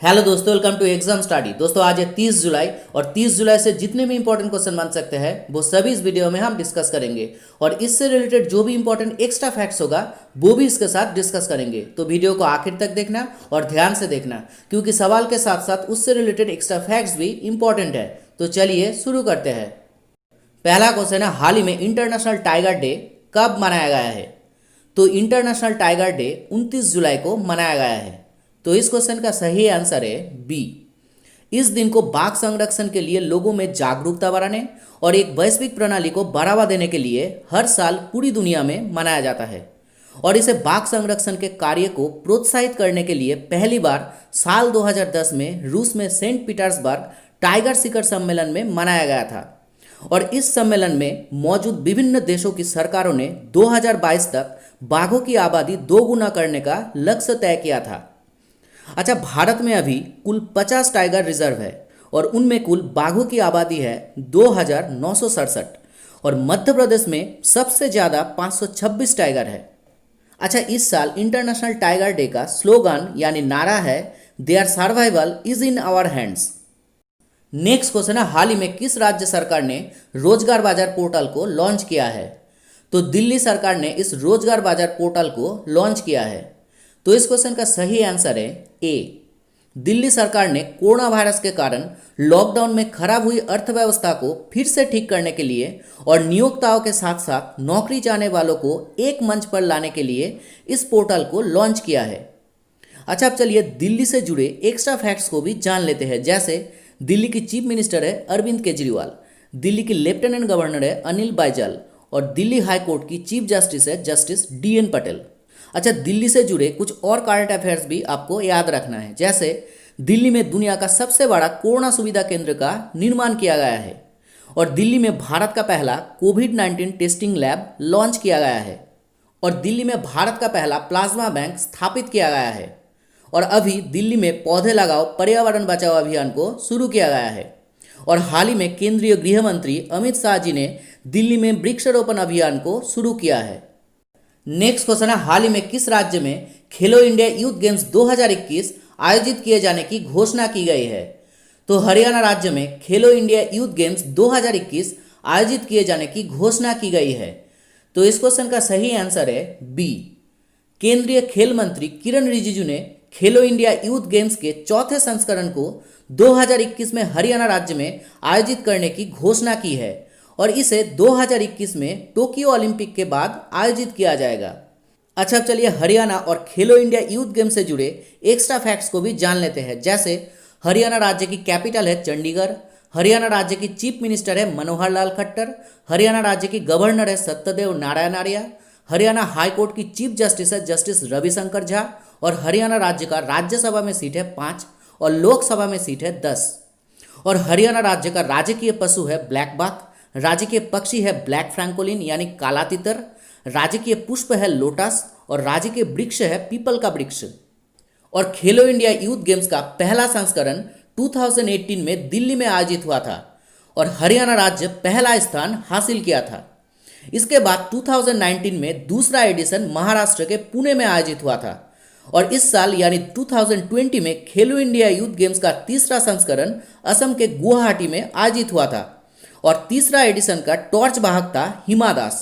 Hello दोस्तों, welcome to exam study. दोस्तों आज है 30 जुलाई और 30 जुलाई से जितने भी इंपॉर्टेंट क्वेश्चन बन सकते हैं वो सभी इस वीडियो में हम डिस्कस करेंगे और इससे रिलेटेड जो भी इंपॉर्टेंट एक्स्ट्रा फैक्ट्स होगा वो भी इसके साथ डिस्कस करेंगे। तो वीडियो को आखिर तक देखना और ध्यान से देखना क्योंकि सवाल के साथ साथ उससे रिलेटेड एक्स्ट्रा फैक्ट्स भी इंपॉर्टेंट है। तो चलिए शुरू करते हैं। पहला क्वेश्चन है, हाल ही में इंटरनेशनल टाइगर डे कब मनाया गया है? तो इंटरनेशनल टाइगर डे 29 जुलाई को मनाया गया है। तो इस क्वेश्चन का सही आंसर है बी। इस दिन को बाघ संरक्षण के लिए लोगों में जागरूकता बढ़ाने और एक वैश्विक प्रणाली को बढ़ावा देने के लिए हर साल पूरी दुनिया में मनाया जाता है। और इसे बाघ संरक्षण के कार्य को प्रोत्साहित करने के लिए पहली बार साल 2010 में रूस में सेंट पीटर्सबर्ग टाइगर शिखर सम्मेलन में मनाया गया था। और इस सम्मेलन में मौजूद विभिन्न देशों की सरकारों ने 2022 तक बाघों की आबादी 2 गुना करने का लक्ष्य तय किया था। अच्छा, भारत में अभी कुल 50 टाइगर रिजर्व है और उनमें कुल बाघों की आबादी है 2967 और मध्य प्रदेश में सबसे ज़्यादा 526 टाइगर है। अच्छा, इस साल इंटरनेशनल टाइगर डे का स्लोगन यानी नारा है their survival is in our hands. Next question है, हाल ही में किस राज्य सरकार ने रोजगार बाजार पोर्टल को लॉन्च किया है? तो दिल्ली सरकार ने इस रोजगार बाजार पोर्टल को लॉन्च किया है। तो इस क्वेश्चन का सही आंसर है ए। दिल्ली सरकार ने कोरोना वायरस के कारण लॉकडाउन में खराब हुई अर्थव्यवस्था को फिर से ठीक करने के लिए और नियोक्ताओं के साथ साथ नौकरी चाहने वालों को एक मंच पर लाने के लिए इस पोर्टल को लॉन्च किया है। अच्छा, अब चलिए दिल्ली से जुड़े एक्स्ट्रा फैक्ट्स को भी जान लेते हैं। जैसे दिल्ली की चीफ मिनिस्टर है अरविंद केजरीवाल, दिल्ली की लेफ्टिनेंट गवर्नर है अनिल बैजल और दिल्ली हाई कोर्ट की चीफ जस्टिस है जस्टिस DN पटेल। अच्छा, दिल्ली से जुड़े कुछ और करंट अफेयर्स भी आपको याद रखना है। जैसे दिल्ली में दुनिया का सबसे बड़ा कोरोना सुविधा केंद्र का निर्माण किया गया है और दिल्ली में भारत का पहला कोविड-19 टेस्टिंग लैब लॉन्च किया गया है और दिल्ली में भारत का पहला प्लाज्मा बैंक स्थापित किया गया है और अभी दिल्ली में पौधे लगाओ पर्यावरण बचाओ अभियान को शुरू किया गया है और हाल ही में केंद्रीय गृह मंत्री अमित शाह जी ने दिल्ली में वृक्षारोपण अभियान को शुरू किया है। नेक्स्ट क्वेश्चन है, हाल ही में किस राज्य में खेलो इंडिया यूथ गेम्स 2021 आयोजित किए जाने की घोषणा की गई है? तो हरियाणा राज्य में खेलो इंडिया यूथ गेम्स 2021 आयोजित किए जाने की घोषणा की गई है। तो इस क्वेश्चन का सही आंसर है बी। केंद्रीय खेल मंत्री किरण रिजिजू ने खेलो इंडिया यूथ गेम्स के चौथे संस्करण को 2021 में हरियाणा राज्य में आयोजित करने की घोषणा की है और इसे 2021 में टोक्यो ओलंपिक के बाद आयोजित किया जाएगा। अच्छा, अब चलिए हरियाणा और खेलो इंडिया यूथ गेम से जुड़े एक्स्ट्रा फैक्ट्स को भी जान लेते हैं। जैसे हरियाणा राज्य की कैपिटल है चंडीगढ़, हरियाणा राज्य की चीफ मिनिस्टर है मनोहर लाल खट्टर, हरियाणा राज्य की गवर्नर है सत्यदेव नारायण आर्य, हरियाणा हाई कोर्ट की चीफ जस्टिस है जस्टिस रविशंकर झा और हरियाणा राज्य का राज्यसभा में सीट है 5 और लोकसभा में सीट है 10 और हरियाणा राज्य का राजकीय पशु है ब्लैक बाक, राजकीय पक्षी है ब्लैक फ्रैंकोलिन यानी काला तितर, राजकीय पुष्प है लोटस और राजकीय वृक्ष है पीपल का वृक्ष। और खेलो इंडिया यूथ गेम्स का पहला संस्करण 2018 में दिल्ली में आयोजित हुआ था और हरियाणा राज्य पहला स्थान हासिल किया था। इसके बाद 2019 में दूसरा एडिशन महाराष्ट्र के पुणे में आयोजित हुआ था और इस साल यानी 2020 में खेलो इंडिया यूथ गेम्स का तीसरा संस्करण असम के गुवाहाटी में आयोजित हुआ था और तीसरा एडिशन का टॉर्च वाहक था हिमा दास।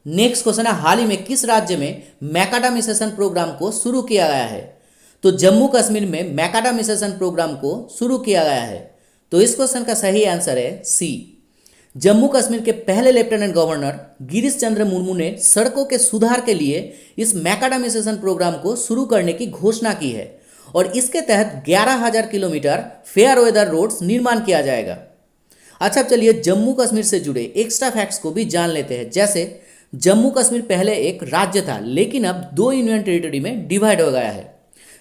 नेक्स्ट क्वेश्चन है, हाल ही में किस राज्य में मैकाडामिसेशन प्रोग्राम को शुरू किया गया है? तो जम्मू कश्मीर में मैकाडामिसेशन प्रोग्राम को शुरू किया गया है। तो इस क्वेश्चन का सही आंसर है सी। जम्मू कश्मीर के पहले लेफ्टिनेंट गवर्नर गिरीश चंद्र मुर्मू ने सड़कों के सुधार के लिए इस मैकाडामिसेशन प्रोग्राम को शुरू करने की घोषणा की है और इसके तहत 11,000 किलोमीटर फेयर वेदर रोड्स निर्माण किया जाएगा। अच्छा, चलिए जम्मू कश्मीर से जुड़े एक्स्ट्रा फैक्ट्स को भी जान लेते हैं। जैसे जम्मू कश्मीर पहले एक राज्य था लेकिन अब 2 यूनियन टेरिटरी में डिवाइड हो गया है।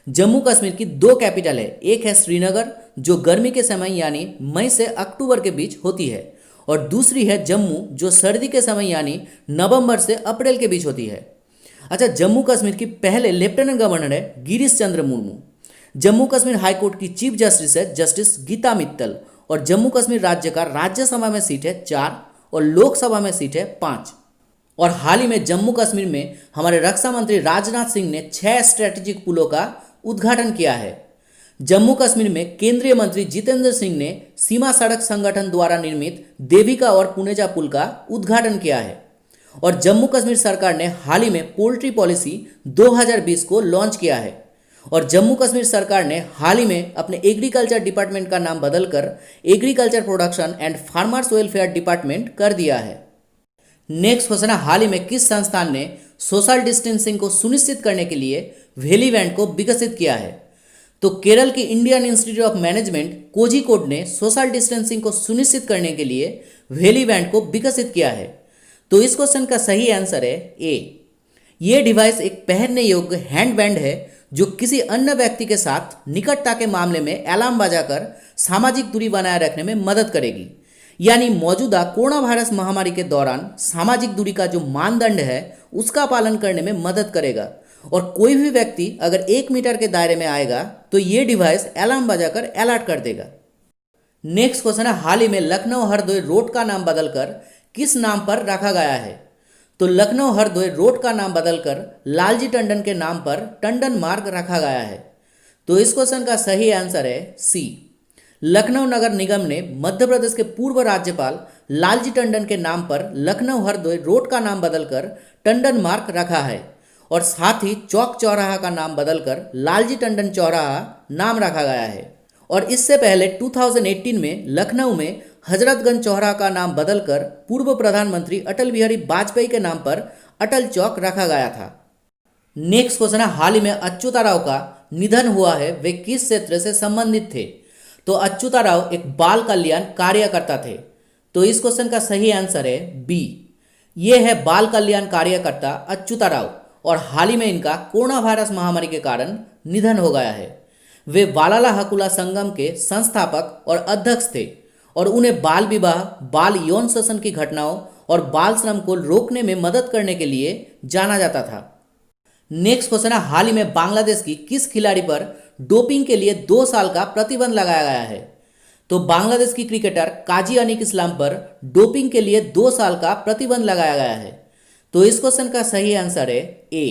जम्मू कश्मीर की 2 कैपिटल है, एक है श्रीनगर जो गर्मी के समय यानी मई से अक्टूबर के बीच होती है और दूसरी है जम्मू जो सर्दी के समय यानी नवंबर से अप्रैल के बीच होती है। अच्छा, जम्मू कश्मीर की पहले लेफ्टिनेंट गवर्नर है गिरीश चंद्र मुर्मू, जम्मू कश्मीर हाई कोर्ट की चीफ जस्टिस है जस्टिस गीता मित्तल और जम्मू कश्मीर राज्य का राज्यसभा में सीट है 4 और लोकसभा में सीट है 5 और हाल ही में जम्मू कश्मीर में हमारे रक्षा मंत्री राजनाथ सिंह ने 6 स्ट्रेटेजिक पुलों का उद्घाटन किया है। जम्मू कश्मीर में केंद्रीय मंत्री जितेंद्र सिंह ने सीमा सड़क संगठन द्वारा निर्मित देविका और पुनेजा पुल का उद्घाटन किया है। और जम्मू कश्मीर सरकार ने हाल ही में पोल्ट्री पॉलिसी 2020 को लॉन्च किया है। और जम्मू कश्मीर सरकार ने हाल ही में अपने एग्रीकल्चर डिपार्टमेंट का नाम बदलकर agriculture production and farmers welfare department कर दिया है। नेक्स्ट क्वेश्चन है, हाल ही में किस संस्थान ने सोशल डिस्टेंसिंग को सुनिश्चित करने के लिए वैली बैंड को विकसित किया है? तो केरल की Indian institute of management Kozhikode ने सोशल डिस्टेंसिंग को सुनिश्चित करने के लिए वैली बैंड को विकसित किया है। तो इस क्वेश्चन का सही आंसर है ए। ये डिवाइस एक पहनने योग्य हैंड बैंड है जो किसी अन्य व्यक्ति के साथ निकटता के मामले में अलार्म बजाकर सामाजिक दूरी बनाए रखने में मदद करेगी। यानी मौजूदा कोरोना वायरस महामारी के दौरान सामाजिक दूरी का जो मानदंड है उसका पालन करने में मदद करेगा। और कोई भी व्यक्ति अगर 1 मीटर के दायरे में आएगा तो ये डिवाइस अलार्म बजाकर अलर्ट कर देगा। नेक्स्ट क्वेश्चन है, हाल ही में लखनऊ हरदोई रोड का नाम बदलकर किस नाम पर रखा गया है? तो लखनऊ हरदोई रोड का नाम बदलकर लालजी टंडन के नाम पर टंडन मार्ग रखा गया है। तो इस क्वेश्चन का सही आंसर है सी। लखनऊ नगर निगम ने मध्य प्रदेश के पूर्व राज्यपाल लालजी टंडन के नाम पर लखनऊ हरदोई रोड का नाम बदलकर टंडन मार्ग रखा है। और साथ ही चौक चौराहा का नाम बदलकर लालजी टंडन चौराहा नाम रखा गया है। और इससे पहले 2018 में लखनऊ में हजरतगंज चौराहा का नाम बदलकर पूर्व प्रधानमंत्री अटल बिहारी वाजपेयी के नाम पर अटल चौक रखा गया था। नेक्स्ट क्वेश्चन है, हाल ही में अच्युताराव का निधन हुआ है, वे किस क्षेत्र से संबंधित थे? तो अच्युताराव एक बाल कल्याण कार्यकर्ता थे। तो इस क्वेश्चन का सही आंसर है बी। ये है बाल कल्याण कार्यकर्ता अच्युताराव और हाल ही में इनका कोरोना वायरस महामारी के कारण निधन हो गया है। वे वालाला हकुला संगम के संस्थापक और अध्यक्ष थे और उन्हें बाल विवाह, बाल यौन शोषण की घटनाओं और बाल श्रम को रोकने में मदद करने के लिए जाना जाता था। नेक्स्ट क्वेश्चन है, हाल ही में बांग्लादेश की किस खिलाड़ी पर डोपिंग के लिए 2 साल का प्रतिबंध लगाया गया है? तो बांग्लादेश की क्रिकेटर काजी अनीक इस्लाम पर डोपिंग के लिए 2 साल का प्रतिबंध लगाया गया है। तो इस क्वेश्चन का सही आंसर है ए।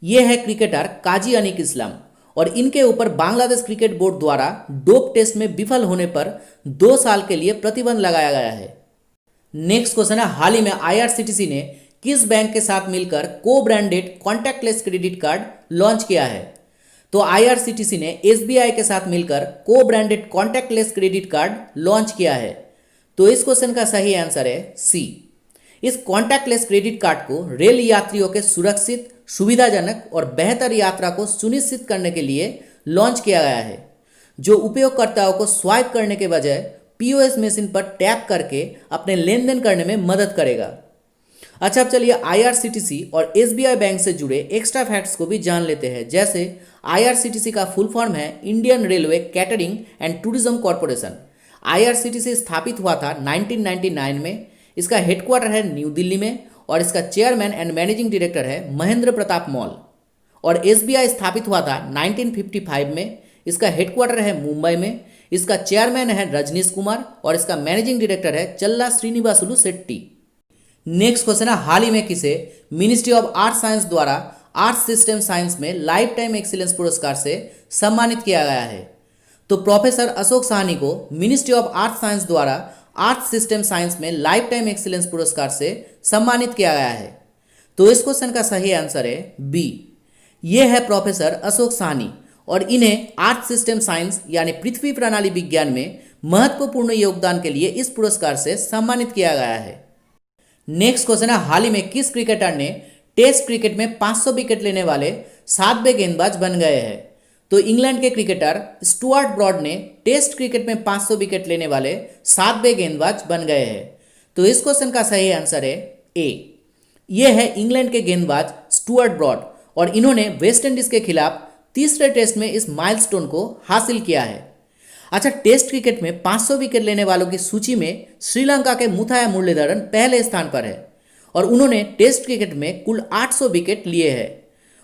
यह है क्रिकेटर काजी अनीक इस्लाम और इनके ऊपर बांग्लादेश क्रिकेट बोर्ड द्वारा डोप टेस्ट में विफल होने पर 2 साल के लिए प्रतिबंध लगाया गया है। नेक्स्ट क्वेश्चन है, हाल ही में आईआरसीटीसी ने किस बैंक के साथ मिलकर को branded contactless credit card launch किया है? तो आईआरसीटीसी ने एसबीआई के साथ मिलकर को branded contactless credit card launch किया है। तो इस क्वेश्चन का सही आंसर है सी। इस कॉन्टैक्टलेस क्रेडिट कार्ड को रेल यात्रियों के सुरक्षित, सुविधाजनक और बेहतर यात्रा को सुनिश्चित करने के लिए लॉन्च किया गया है, जो उपयोगकर्ताओं को स्वाइप करने के बजाय पीओएस मशीन पर टैप करके अपने लेन देन करने में मदद करेगा। अच्छा, अब चलिए आईआरसीटीसी और एसबीआई बैंक से जुड़े एक्स्ट्रा फैक्ट्स को भी जान लेते हैं। जैसे आईआरसीटीसी का फुल फॉर्म है Indian railway catering and tourism corporation. IRCTC स्थापित हुआ था 1999 में। इसका हेडक्वार्टर है न्यू दिल्ली में और इसका चेयरमैन एंड मैनेजिंग डायरेक्टर है महेंद्र प्रताप मौल। और एसबीआई स्थापित हुआ था 1955 में। इसका हेडक्वार्टर है मुंबई में। इसका चेयरमैन है रजनीश कुमार और इसका मैनेजिंग डायरेक्टर है चल्ला श्रीनिवासुलु शेट्टी। नेक्स्ट क्वेश्चन है, हाल ही में किसे मिनिस्ट्री ऑफ आर्ट साइंस द्वारा आर्ट सिस्टम साइंस में लाइफ टाइम एक्सीलेंस पुरस्कार से सम्मानित किया गया है? तो प्रोफेसर अशोक साहनी को मिनिस्ट्री ऑफ आर्ट साइंस द्वारा आर्ट सिस्टम साइंस में लाइफ टाइम एक्सीलेंस पुरस्कार से सम्मानित किया गया है। तो इस क्वेश्चन का सही आंसर है बी। ये है प्रोफेसर अशोक साहनी और इन्हें आर्ट सिस्टम साइंस यानी पृथ्वी प्रणाली विज्ञान में महत्वपूर्ण योगदान के लिए इस पुरस्कार से सम्मानित किया गया है। नेक्स्ट क्वेश्चन है, हाल ही में किस क्रिकेटर ने टेस्ट क्रिकेट में 500 विकेट लेने वाले 7वें गेंदबाज बन गए हैं? तो इंग्लैंड के क्रिकेटर स्टुअर्ट ब्रॉड ने टेस्ट क्रिकेट में 500 विकेट लेने वाले 7वें गेंदबाज बन गए हैं। तो इस क्वेश्चन का सही आंसर है ए। यह है इंग्लैंड के गेंदबाज स्टुअर्ट ब्रॉड और इन्होंने वेस्ट इंडीज के खिलाफ तीसरे टेस्ट में इस माइलस्टोन को हासिल किया है। अच्छा, टेस्ट क्रिकेट में 500 विकेट लेने वालों की सूची में श्रीलंका के मुथाया मुरलीधरन पहले स्थान पर है और उन्होंने टेस्ट क्रिकेट में कुल 800 विकेट लिए हैं।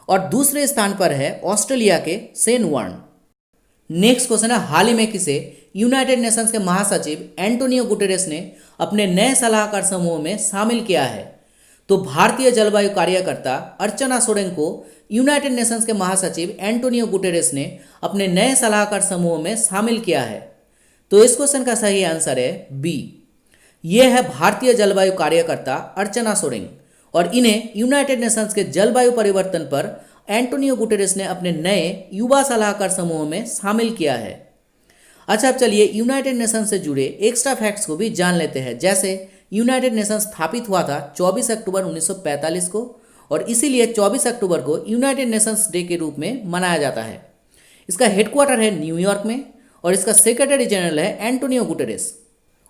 और दूसरे स्थान पर है ऑस्ट्रेलिया के शेन वॉर्न। नेक्स्ट क्वेश्चन है, हाल ही में किसे यूनाइटेड नेशंस के महासचिव एंटोनियो गुटेरेस ने अपने नए सलाहकार समूह में शामिल किया है? तो भारतीय जलवायु कार्यकर्ता अर्चना सोरेन को यूनाइटेड नेशंस के महासचिव एंटोनियो गुटेरेस ने अपने नए सलाहकार समूह में शामिल किया है। तो इस क्वेश्चन का सही आंसर है बी। ये है भारतीय जलवायु कार्यकर्ता अर्चना सोरेन और इन्हें यूनाइटेड नेशंस के जलवायु परिवर्तन पर एंटोनियो गुटेरेस ने अपने नए युवा सलाहकार समूह में शामिल किया है। अच्छा, अब चलिए यूनाइटेड नेशंस से जुड़े एक्स्ट्रा फैक्ट्स को भी जान लेते हैं। जैसे यूनाइटेड नेशंस स्थापित हुआ था 24 अक्टूबर 1945 को और इसीलिए 24 अक्टूबर को यूनाइटेड नेशंस डे के रूप में मनाया जाता है। इसका हेडक्वार्टर है न्यूयॉर्क में और इसका सेक्रेटरी जनरल है एंटोनियो गुटेरेस।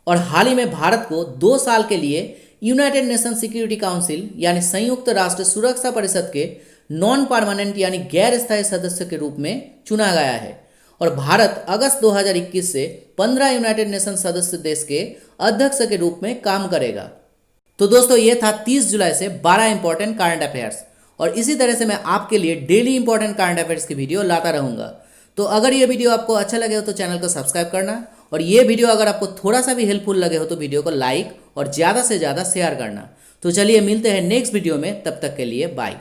और हाल ही में भारत को 2 साल के लिए यूनाइटेड नेशन सिक्योरिटी काउंसिल यानी संयुक्त राष्ट्र सुरक्षा परिषद के नॉन परमानेंट यानी गैर स्थायी सदस्य के रूप में चुना गया है और भारत अगस्त 2021 से 15 यूनाइटेड नेशन सदस्य देश के अध्यक्ष के रूप में काम करेगा। तो दोस्तों, ये था 30 जुलाई से 12 इंपॉर्टेंट करंट अफेयर्स और इसी तरह से मैं आपके लिए डेली इंपॉर्टेंट करंट अफेयर्स की वीडियो लाता रहूंगा। तो अगर ये वीडियो आपको अच्छा लगे हो तो चैनल को सब्सक्राइब करना और ये वीडियो अगर आपको थोड़ा सा भी हेल्पफुल लगे हो तो वीडियो को लाइक और ज़्यादा से ज़्यादा शेयर करना। तो चलिए मिलते हैं नेक्स्ट वीडियो में, तब तक के लिए बाय।